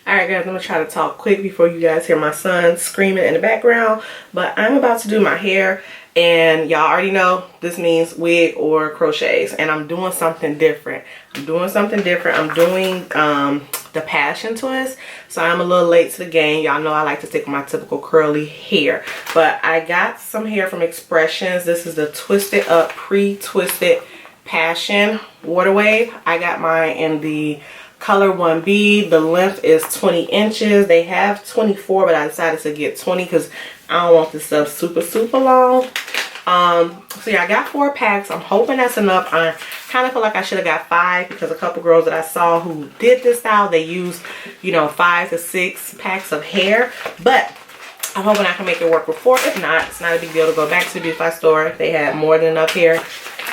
Alright guys, I'm going to try to talk quick before you guys hear my son screaming in the background. But I'm about to do my hair, and y'all already know this means wig or crochets. And I'm doing something different. I'm doing the passion twist. So I'm a little late to the game. Y'all know I like to stick with my typical curly hair. But I got some hair from XPressions. This is the Twisted Up Pre-Twisted Passion Waterwave. I got mine in the color 1B. The length is 20 inches. They have 24, but I decided to get 20 because I don't want this stuff super long. So yeah, I got 4 packs. I'm hoping that's enough. I kind of feel like I should have got 5 because a couple girls that I saw who did this style, they use, you know, 5 to 6 packs of hair. But I'm hoping I can make it work with 4. If not, it's not a big deal to go back to the beauty store. They had more than enough hair,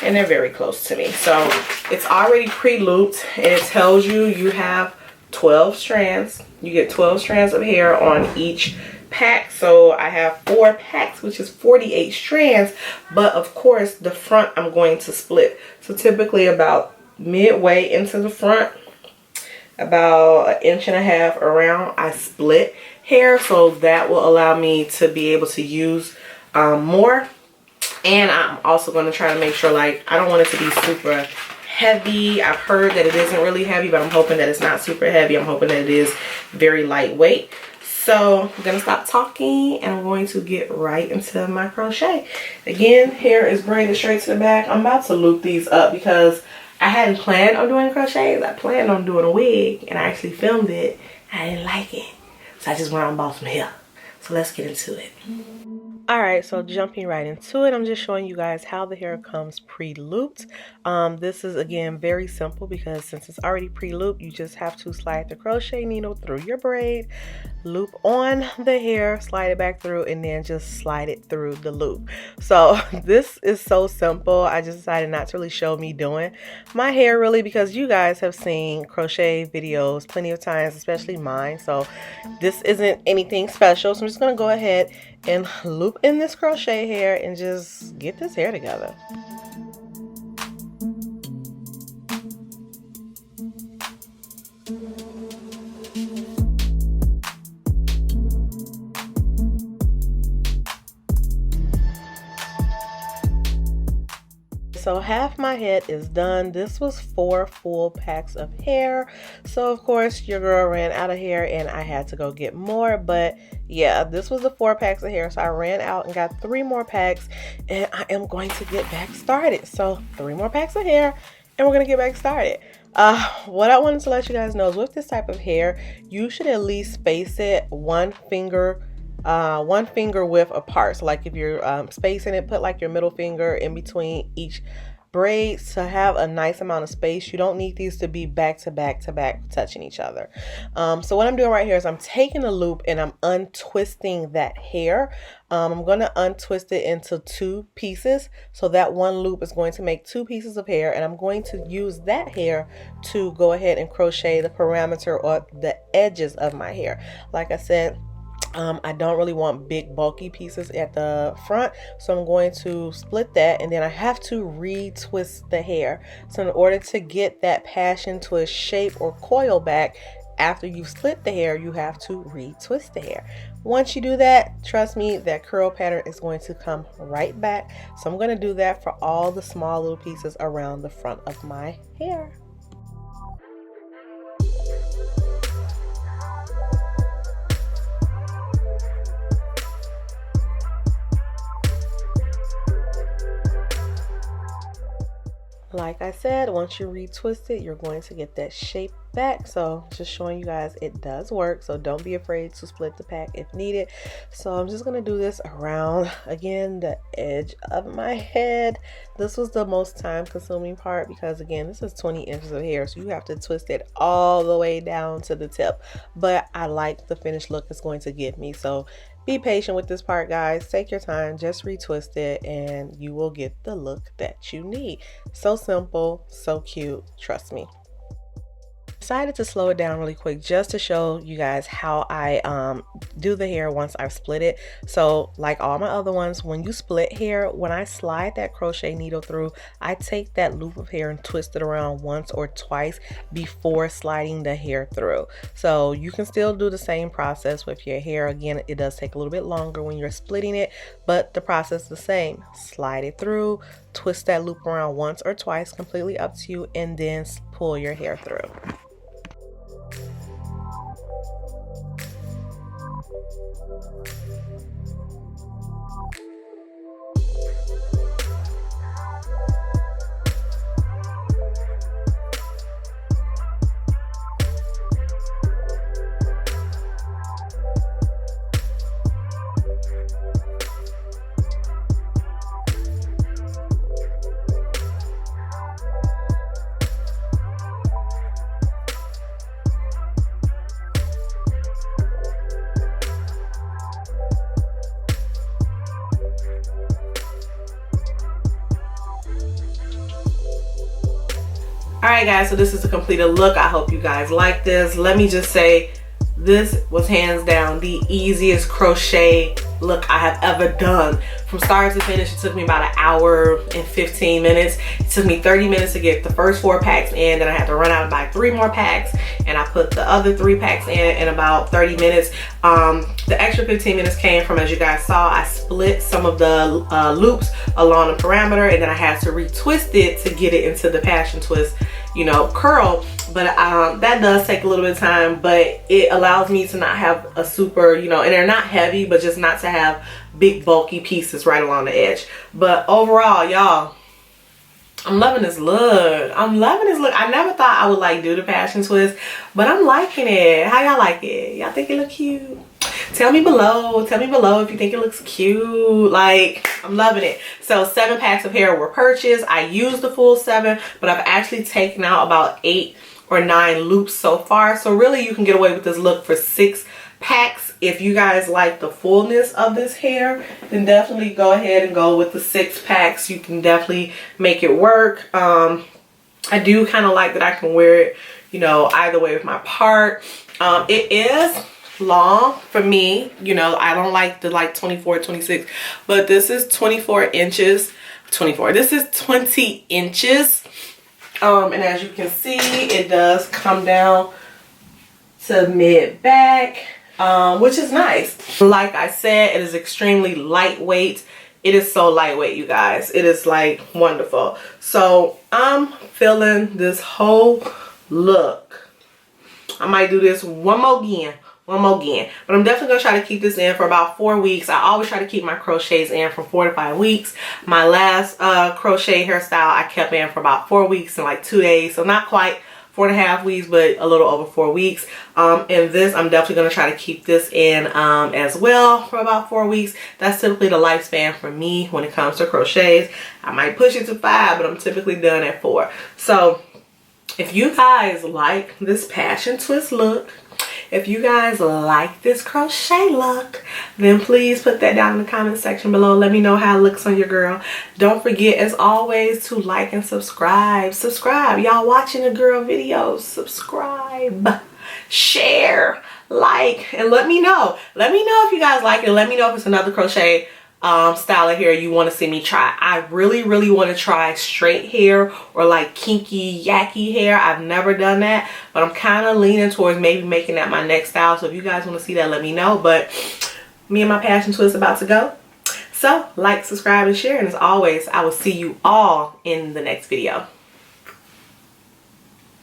and they're very close to me. So it's already pre-looped, and it tells you you have 12 strands. You get 12 strands of hair on each pack. So I have 4 packs, which is 48 strands. But of course, the front I'm going to split. So typically about midway into the front, about 1.5 inches around, I split hair. So that will allow me to be able to use more. And I'm also going to try to make sure, like, I don't want it to be super heavy. I've heard that it isn't really heavy, but I'm hoping that it's not super heavy. I'm hoping that it is very lightweight. So I'm going to stop talking and I'm going to get right into my crochet. Again, hair is braided straight to the back. I'm about to loop these up because I hadn't planned on doing crochets. I planned on doing a wig, and I actually filmed it. I didn't like it, so I just went out and bought some hair. So let's get into it. Alright, so jumping right into it, I'm just showing you guys how the hair comes pre-looped. This is, again, very simple because since it's already pre-looped, you just have to slide the crochet needle through your braid, loop on the hair, slide it back through, and then just slide it through the loop. So this is so simple. I just decided not to really show me doing my hair really because you guys have seen crochet videos plenty of times, especially mine. So this isn't anything special. So I'm just going to go ahead and loop in this crochet hair and just get this hair together. So half my head is done. This was 4 full packs of hair. So of course your girl ran out of hair and I had to go get more. But yeah, this was the 4 packs of hair. So I ran out and got 3 more packs, and I am going to get back started. So 3 more packs of hair and we're going to get back started. What I wanted to let you guys know is with this type of hair, you should at least space it one finger width apart. So like if you're spacing it, put like your middle finger in between each braid to have a nice amount of space. You don't need these to be back to back touching each other. So what I'm doing right here is I'm taking a loop and I'm untwisting that hair. I'm going to untwist it into 2 pieces. So that one loop is going to make 2 pieces of hair, and I'm going to use that hair to go ahead and crochet the perimeter or the edges of my hair. Like I said, I don't really want big bulky pieces at the front, so I'm going to split that, and then I have to retwist the hair. So in order to get that passion twist shape or coil back after you've split the hair, you have to retwist the hair. Once you do that, trust me, that curl pattern is going to come right back. So I'm going to do that for all the small little pieces around the front of my hair. Like I said, once you retwist it, you're going to get that shape back. So just showing you guys it does work. So don't be afraid to split the pack if needed. So I'm just going to do this around, again, the edge of my head. This was the most time consuming part because, again, this is 20 inches of hair. So you have to twist it all the way down to the tip. But I like the finished look it's going to give me. So be patient with this part, guys. Take your time, just retwist it, and you will get the look that you need. So simple, so cute, trust me. Decided to slow it down really quick just to show you guys how I do the hair once I've split it. So like all my other ones, when you split hair, when I slide that crochet needle through, I take that loop of hair and twist it around once or twice before sliding the hair through. So you can still do the same process with your hair. Again, it does take a little bit longer when you're splitting it, but the process is the same. Slide it through, twist that loop around once or twice, completely up to you, and then pull your hair through. Alright guys, so this is a completed look. I hope you guys like this. Let me just say, this was hands down the easiest crochet look I have ever done. From start to finish, it took me about an hour and 15 minutes. It took me 30 minutes to get the first 4 packs in, then I had to run out and buy 3 more packs, and I put the other 3 packs in about 30 minutes. The extra 15 minutes came from, as you guys saw, I split some of the loops along the perimeter, and then I had to retwist it to get it into the passion twist, you know, curl. But that does take a little bit of time, but it allows me to not have a super, you know, and they're not heavy, but just not to have big bulky pieces right along the edge. But overall, y'all, I'm loving this look. I'm loving this look. I never thought I would like do the passion twist, but I'm liking it. How y'all like it? Y'all think it look cute? Tell me below if you think it looks cute. Like, I'm loving it. So 7 packs of hair were purchased. I used the full 7, but I've actually taken out about 8 or 9 loops so far. So really you can get away with this look for 6 packs. If you guys like the fullness of this hair, then definitely go ahead and go with the 6 packs. You can definitely make it work. I do kind of like that I can wear it, you know, either way with my part. It is long for me, you know. I don't like the 24, 26, but this is 24 inches. This is 20 inches. And as you can see, it does come down to mid back, which is nice. Like I said, it is extremely lightweight. It is so lightweight, you guys. It is like wonderful. So I'm feeling this whole look. I might do this one more again, but I'm definitely gonna try to keep this in for about 4 weeks. I always try to keep my crochets in for 4 to 5 weeks. My last crochet hairstyle I kept in for about 4 weeks and like 2 days, so not quite 4.5 weeks, but a little over 4 weeks. And this, I'm definitely gonna try to keep this in as well for about 4 weeks. That's typically the lifespan for me when it comes to crochets. I might push it to 5, but I'm typically done at 4. So if you guys like this passion twist look, if you guys like this crochet look, then please put that down in the comment section below. Let me know how it looks on your girl. Don't forget, as always, to like and subscribe. Y'all watching the girl videos, subscribe, share, like, and let me know. Let me know if you guys like it. Let me know if it's another crochet style of hair you want to see me try. I really want to try straight hair or like kinky yucky hair. I've never done that, but I'm kind of leaning towards maybe making that my next style. So if you guys want to see that, let me know. But me and my passion twist about to go. So like, subscribe, and share, and as always, I will see you all in the next video.